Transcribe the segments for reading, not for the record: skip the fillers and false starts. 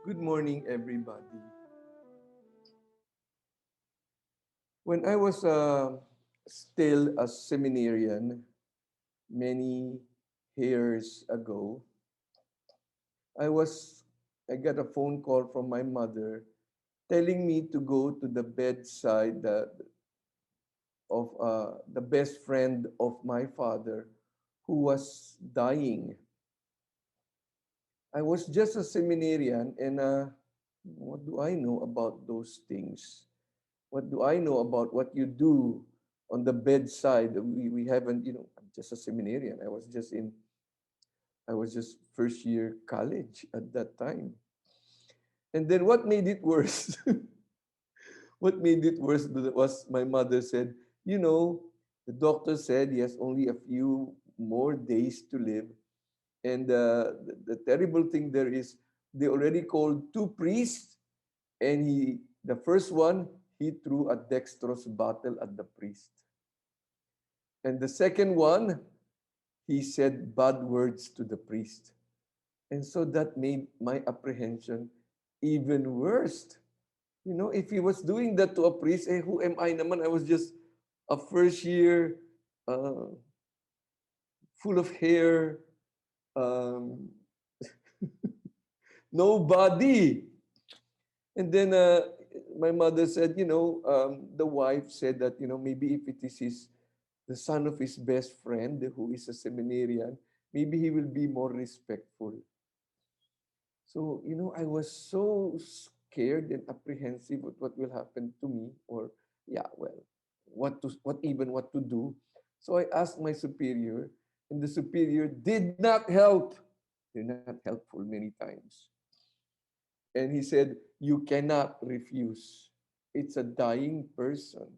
Good morning, everybody. When I was still a seminarian many years ago, I was I got a phone call from my mother telling me to go to the bedside of the best friend of my father who was dying. I was just a seminarian, and what do I know about those things? What do I know about what you do on the bedside? We haven't, I'm just a seminarian. I was just first year college at that time. And then what made it worse? What made it worse was my mother said, you know, the doctor said he has only a few more days to live. And the terrible thing there is they already called two priests, and the first one, he threw a dextrose bottle at the priest. And the second one, he said bad words to the priest. And so that made my apprehension even worse. If he was doing that to a priest, who am I naman? I was just a first year, uh, full of hair, um, nobody. And then my mother said, the wife said that, maybe if it is the son of his best friend who is a seminarian, maybe he will be more respectful. So, I was so scared and apprehensive with what will happen to me, or yeah, well, what to do. So I asked my superior, and the superior did not help. They're not helpful many times. And he said, you cannot refuse. It's a dying person.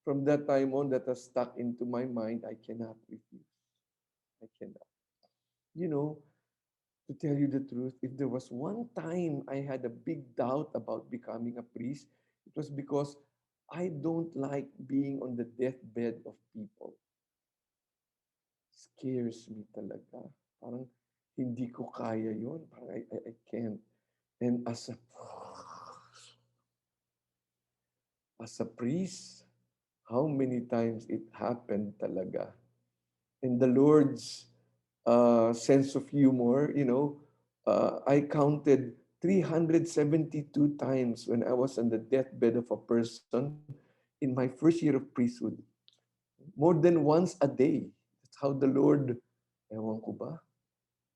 From that time on, that has stuck into my mind, I cannot refuse. I cannot. You know, to tell you the truth, if there was one time I had a big doubt about becoming a priest, it was because I don't like being on the deathbed of people. Scares me talaga. Parang hindi ko kaya yon. Parang I can't. And as a priest, how many times it happened talaga. And the Lord's sense of humor, I counted 372 times when I was on the deathbed of a person in my first year of priesthood. More than once a day. That's how the Lord, ewan ko ba,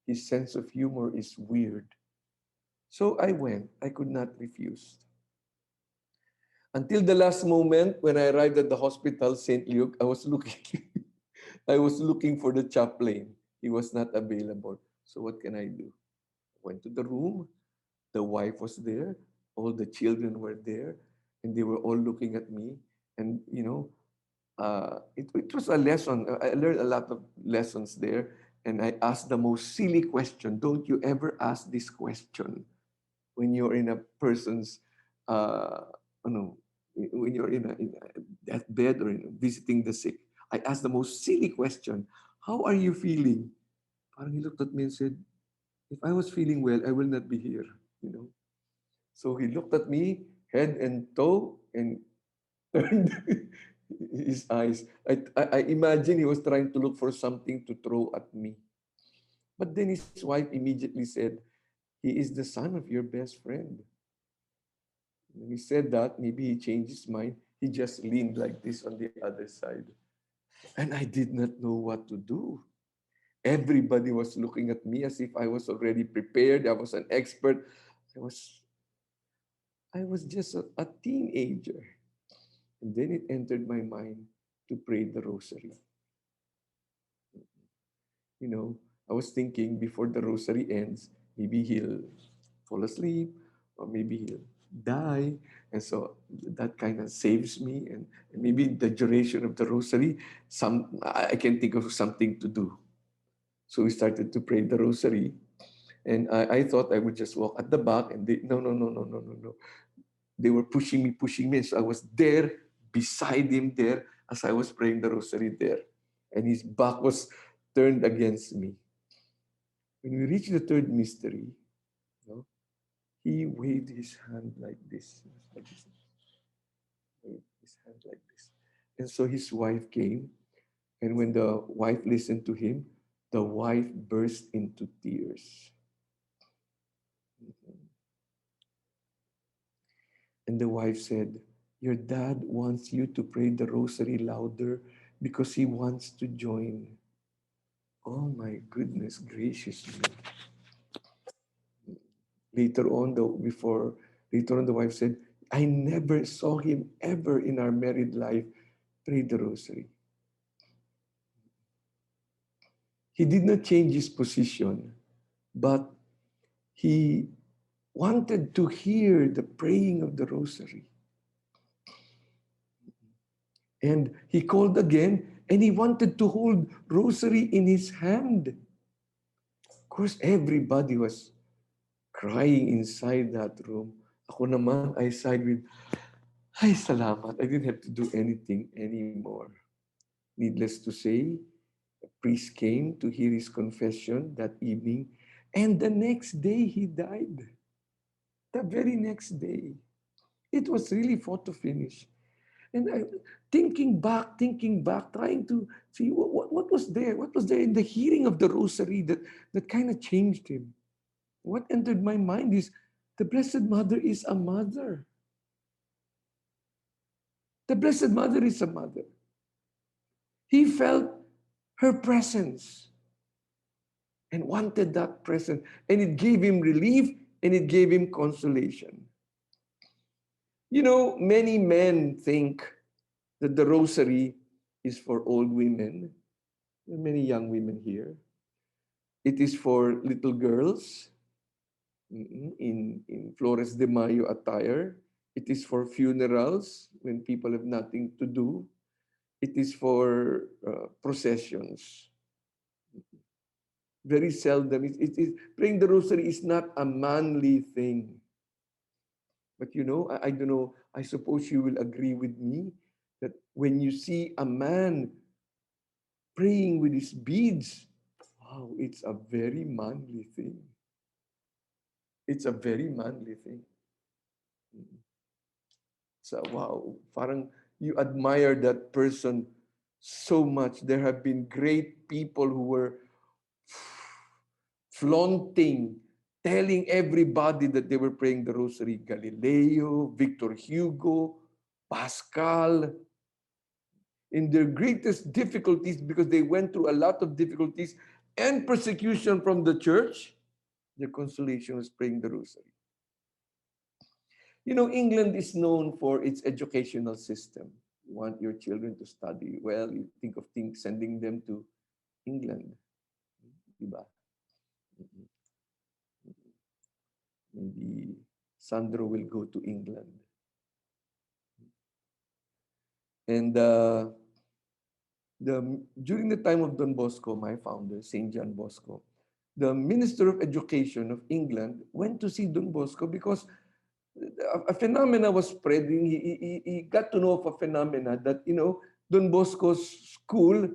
his sense of humor is weird. So I went. I could not refuse. Until the last moment when I arrived at the hospital, St. Luke, I was looking I was looking for the chaplain. He was not available. So what can I do? Went to the room. The wife was there. All the children were there, and they were all looking at me. And it was a lesson. I learned a lot of lessons there, and I asked the most silly question. Don't you ever ask this question when you're in a person's, ano, when you're in a deathbed or visiting the sick. I asked the most silly question. How are you feeling? Parang he looked at me and said, if I was feeling well, I will not be here. You know. So he looked at me, head and toe, and turned his eyes. I imagine he was trying to look for something to throw at me. But then his wife immediately said, he is the son of your best friend. When he said that, maybe he changed his mind. He just leaned like this on the other side. And I did not know what to do. Everybody was looking at me as if I was already prepared. I was an expert. I was I was just a teenager. And then it entered my mind to pray the rosary. You know, I was thinking before the rosary ends, maybe he'll fall asleep or maybe he'll die. And so that kind of saves me. And maybe the duration of the rosary, I can think of something to do. So we started to pray the rosary. And I thought I would just walk at the back, and no, no, no, no, no, no, no. They were pushing me. So I was there beside him there as I was praying the rosary there. And his back was turned against me. When we reached the third mystery, you know, he waved his hand like this. Like this. Waved his hand like this. And so his wife came. And when the wife listened to him, the wife burst into tears. And the wife said, your dad wants you to pray the rosary louder because he wants to join. Oh my goodness gracious me. Later on, the wife said, I never saw him ever in our married life pray the rosary. He did not change his position, but he wanted to hear the praying of the rosary. And he called again, and he wanted to hold rosary in his hand. Of course, everybody was crying inside that room. Ako naman, I sighed with, ay, salamat. I didn't have to do anything anymore. Needless to say, a priest came to hear his confession that evening, and the next day he died. The very next day. It was really photo finish. And I, thinking back, trying to see what was there? What was there in the hearing of the rosary that kind of changed him? What entered my mind is the Blessed Mother is a mother. The Blessed Mother is a mother. He felt her presence and wanted that presence. And it gave him relief and it gave him consolation. You know, many men think that the rosary is for old women. There are many young women here. It is for little girls in Flores de Mayo attire. It is for funerals when people have nothing to do. It is for processions. Very seldom. Praying the rosary is not a manly thing. But you know, I don't know, I suppose you will agree with me that when you see a man praying with his beads, wow, it's a very manly thing. It's a very manly thing. So wow, parang you admire that person so much. There have been great people who were flaunting, telling everybody that they were praying the rosary. Galileo, Victor Hugo, Pascal, in their greatest difficulties, because they went through a lot of difficulties and persecution from the church, their consolation was praying the rosary. You know, England is known for its educational system. You want your children to study well, you think of sending them to England. Diba? Maybe Sandro will go to England. And during the time of Don Bosco, my founder, St. John Bosco, the Minister of Education of England went to see Don Bosco because a phenomena was spreading. He got to know of a phenomena that, you know, Don Bosco's school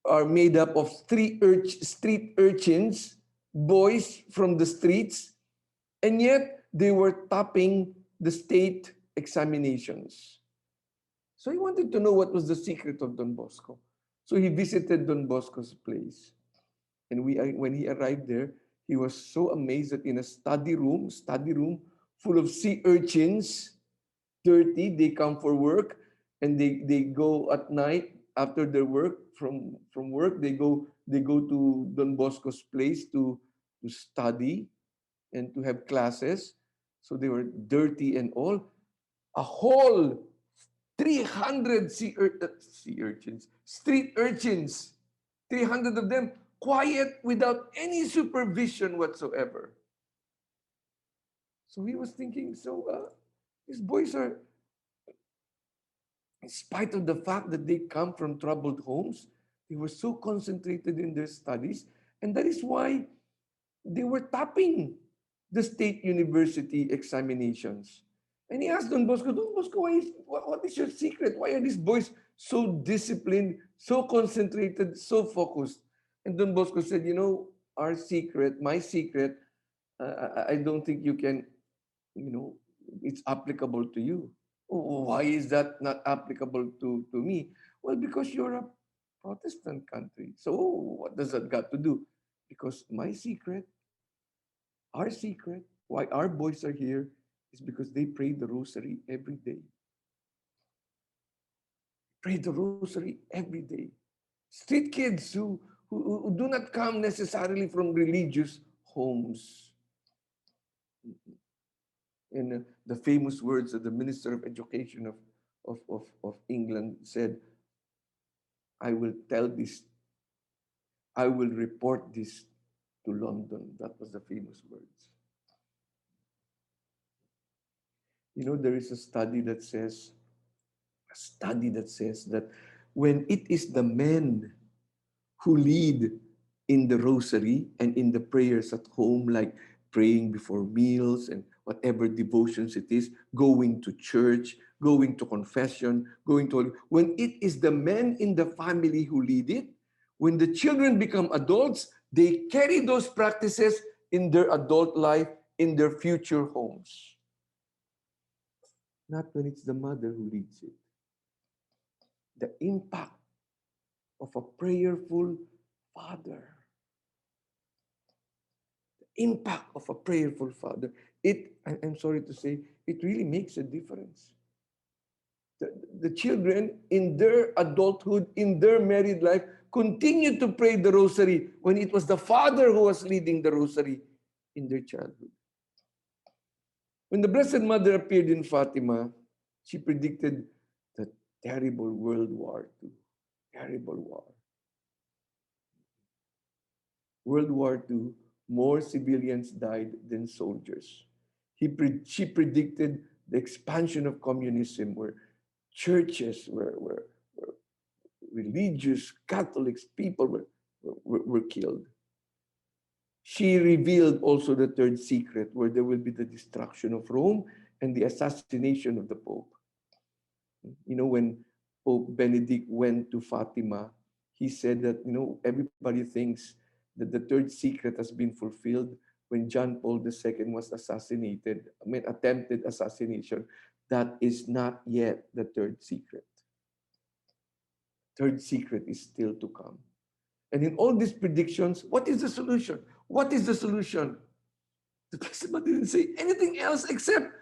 are made up of street urchins, boys from the streets, and yet they were topping the state examinations. So he wanted to know what was the secret of Don Bosco. So he visited Don Bosco's place. And when he arrived there, he was so amazed that in a study room full of sea urchins, dirty, they come for work, and they go at night after their work, from work, they go to Don Bosco's place to study and to have classes. So they were dirty and all. A whole 300 sea urchins, street urchins, 300 of them, quiet without any supervision whatsoever. So he was thinking, these boys are, in spite of the fact that they come from troubled homes, they were so concentrated in their studies, and that is why they were topping the state university examinations. And he asked Don Bosco, what is your secret? Why are these boys so disciplined, so concentrated, so focused? And Don Bosco said, you know, my secret, I don't think you can you know, it's applicable to you. Oh, why is that not applicable to me? Well, because you're a Protestant country. So what does that got to do? Because my secret, our secret, why our boys are here is because they pray the rosary every day. Pray the rosary every day. Street kids who do not come necessarily from religious homes. And the famous words of the Minister of Education of England said, I will tell this, I will report this to London. That was the famous words. You know, there is a study that says that when it is the men who lead in the rosary and in the prayers at home, like praying before meals and whatever devotions it is, going to church, going to confession, when it is the men in the family who lead it, when the children become adults, they carry those practices in their adult life, in their future homes. Not when it's the mother who leads it. The impact of a prayerful father, impact of a prayerful father, I'm sorry to say, it really makes a difference. The children in their adulthood, in their married life, continue to pray the rosary when it was the father who was leading the rosary in their childhood. When the Blessed Mother appeared in Fatima, she predicted the terrible World War II. Terrible war. World War II, more civilians died than soldiers. She predicted the expansion of communism, where churches, where religious Catholics, people were killed. She revealed also the third secret, where there will be the destruction of Rome and the assassination of the Pope. You know, when Pope Benedict went to Fatima, he said that, you know, everybody thinks that the third secret has been fulfilled when John Paul II was assassinated, attempted assassination. That is not yet the third secret. Third secret is still to come. And in all these predictions, what is the solution? What is the solution? The Blessed didn't say anything else except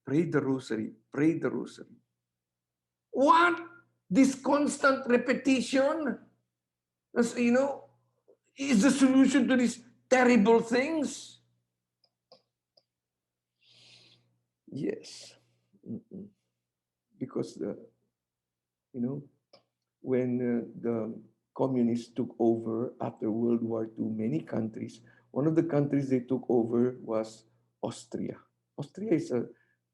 pray the rosary, pray the rosary. What? This constant repetition, as you know, is the solution to these terrible things? Yes. Because when the communists took over after World War II, many countries, one of the countries they took over was Austria. Austria is a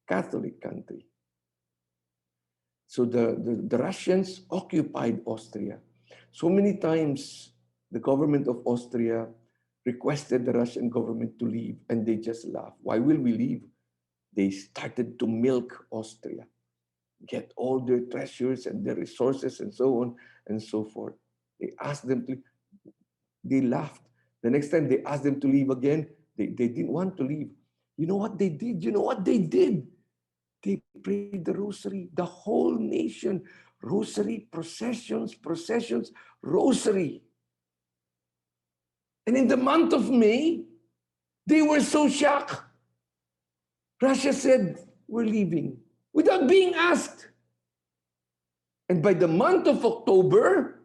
Catholic country. So the Russians occupied Austria. So many times the government of Austria requested the Russian government to leave, and they just laughed. Why will we leave? They started to milk Austria, get all their treasures and their resources and so on and so forth. They asked them to, they laughed. The next time they asked them to leave again, they didn't want to leave. You know what they did? You know what they did? They prayed the rosary, the whole nation. Rosary, processions, rosary. And in the month of May, they were so shocked. Russia said, we're leaving, without being asked. And by the month of October,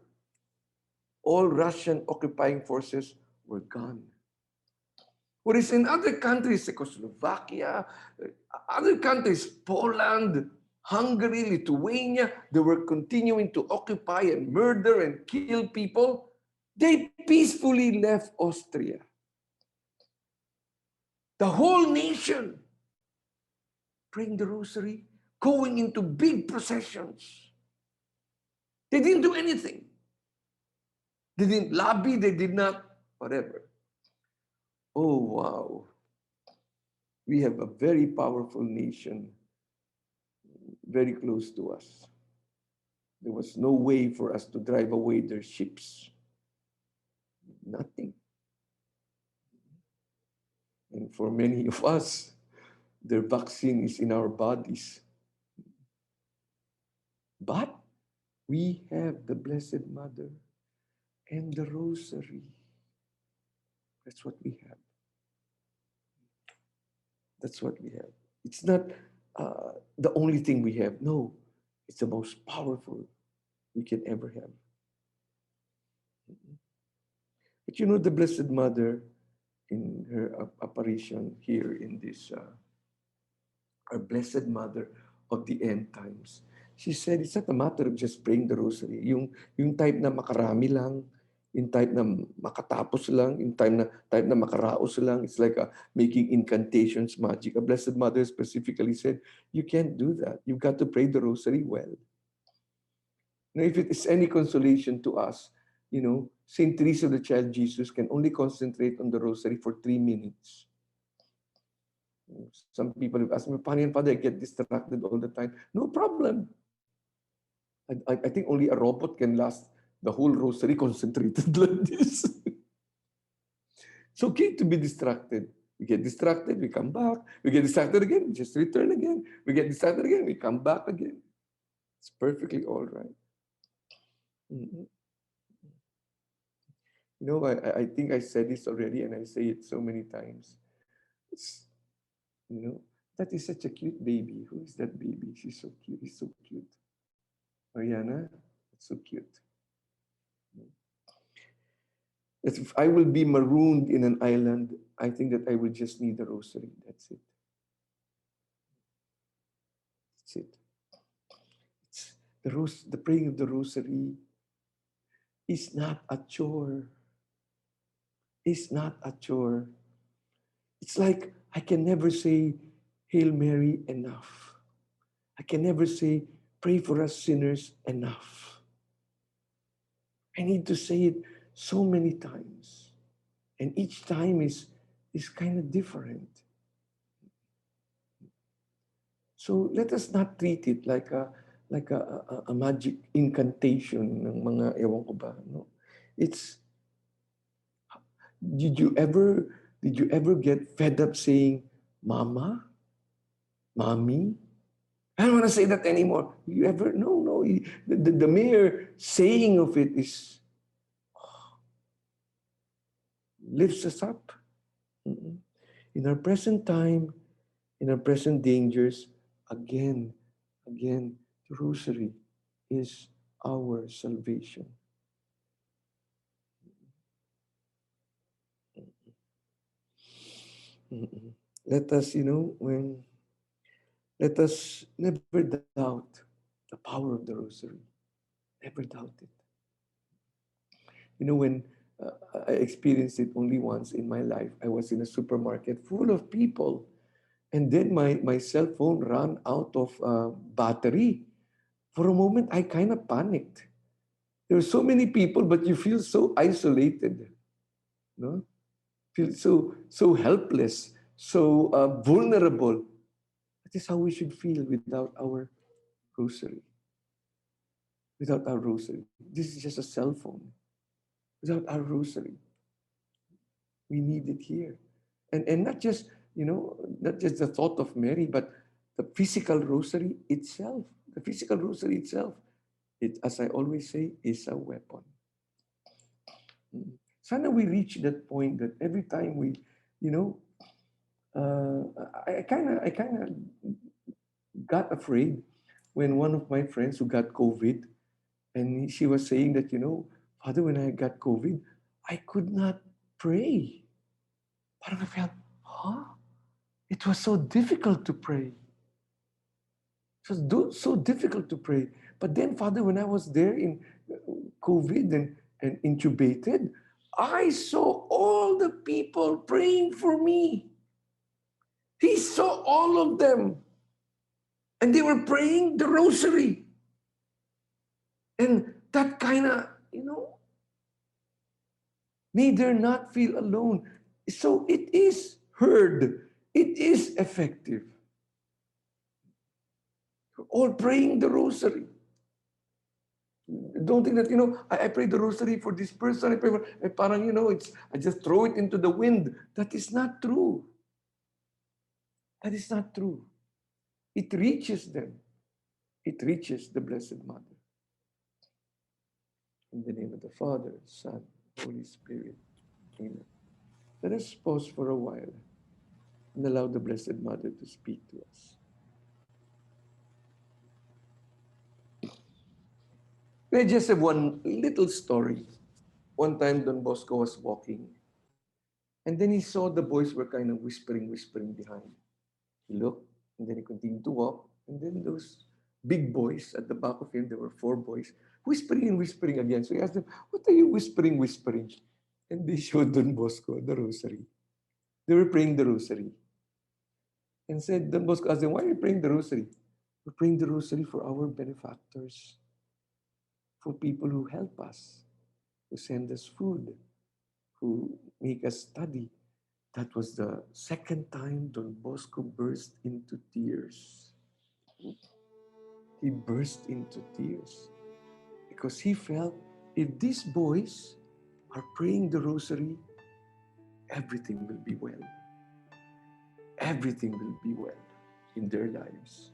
all Russian occupying forces were gone. Whereas in other countries, Czechoslovakia, other countries, Poland, Hungary, Lithuania, they were continuing to occupy and murder and kill people. They peacefully left Austria. The whole nation praying the rosary, going into big processions. They didn't do anything. They didn't lobby, they did not, whatever. Oh, wow. We have a very powerful nation very close to us. There was no way for us to drive away their ships. Nothing. And for many of us, Their vaccine is in our bodies. But we have the Blessed Mother and the Rosary. That's what we have. That's what we have. It's not the only thing we have. No, it's the most powerful we can ever have. But the Blessed Mother, in her apparition here in this, our Blessed Mother of the end times, she said it's not a matter of just praying the rosary. Yung type na makarami lang, yung type na makatapos lang, yung type na makaraos lang. It's like making incantations magic. A Blessed Mother specifically said, you can't do that. You've got to pray the rosary well. If it is any consolation to us, Saint Teresa of the Child Jesus can only concentrate on the rosary for 3 minutes. Some people have asked me, Father, I get distracted all the time. No problem. I think only a robot can last the whole rosary concentrated like this. It's okay to be distracted. We get distracted, we come back. We get distracted again, just return again. We get distracted again, we come back again. It's perfectly all right. Mm-hmm. I think I said this already and I say it so many times. That is such a cute baby. Who is that baby? She's so cute. He's so cute. Mariana, it's so cute. If I will be marooned in an island, I think that I will just need the rosary. That's it. That's it. The praying of the rosary is not a chore. It's not a chore. It's like I can never say Hail Mary enough. I can never say pray for us sinners enough. I need to say it so many times. And each time is kind of different. So let us not treat it like a magic incantation ng mga ewan ko ba, no? It's did you ever get fed up saying mama, mommy? I don't want to say that anymore. You ever? No. The mere saying of it is lifts us up. In our present time, in our present dangers, again, the rosary is our salvation. Let us, let us never doubt the power of the rosary. Never doubt it. When I experienced it only once in my life, I was in a supermarket full of people. And then my cell phone ran out of battery. For a moment, I kind of panicked. There were so many people, but you feel so isolated. No? Feel so helpless, so vulnerable. That is how we should feel without our rosary. Without our rosary. This is just a cell phone. Without our rosary. We need it here. And not just, not just the thought of Mary, but the physical rosary itself. The physical rosary itself, as I always say, is a weapon. Sana we reach that point that every time we, I kind of got afraid when one of my friends who got COVID, and she was saying that, Father, when I got COVID, I could not pray. Parang I felt, it was so difficult to pray. It was so difficult to pray. But then, Father, when I was there in COVID and intubated, I saw all the people praying for me. He saw all of them. And they were praying the rosary. And that kind of, made her not feel alone. So it is heard. It is effective. We're all praying the rosary. Don't think that, I pray the rosary for this person. I pray for, I just throw it into the wind. That is not true. That is not true. It reaches them. It reaches the Blessed Mother. In the name of the Father, Son, Holy Spirit. Amen. Let us pause for a while and allow the Blessed Mother to speak to us. I just have one little story. One time, Don Bosco was walking, and then he saw the boys were kind of whispering behind. He looked, and then he continued to walk, and then those big boys at the back of him, there were four boys, whispering and whispering again. So he asked them, "What are you whispering?" And they showed Don Bosco the rosary. They were praying the rosary. And said, Don Bosco asked them, "Why are you praying the rosary?" "We're praying the rosary for our benefactors, for people who help us, who send us food, who make us study." That was the second time Don Bosco burst into tears. He burst into tears because he felt if these boys are praying the rosary, everything will be well. Everything will be well in their lives.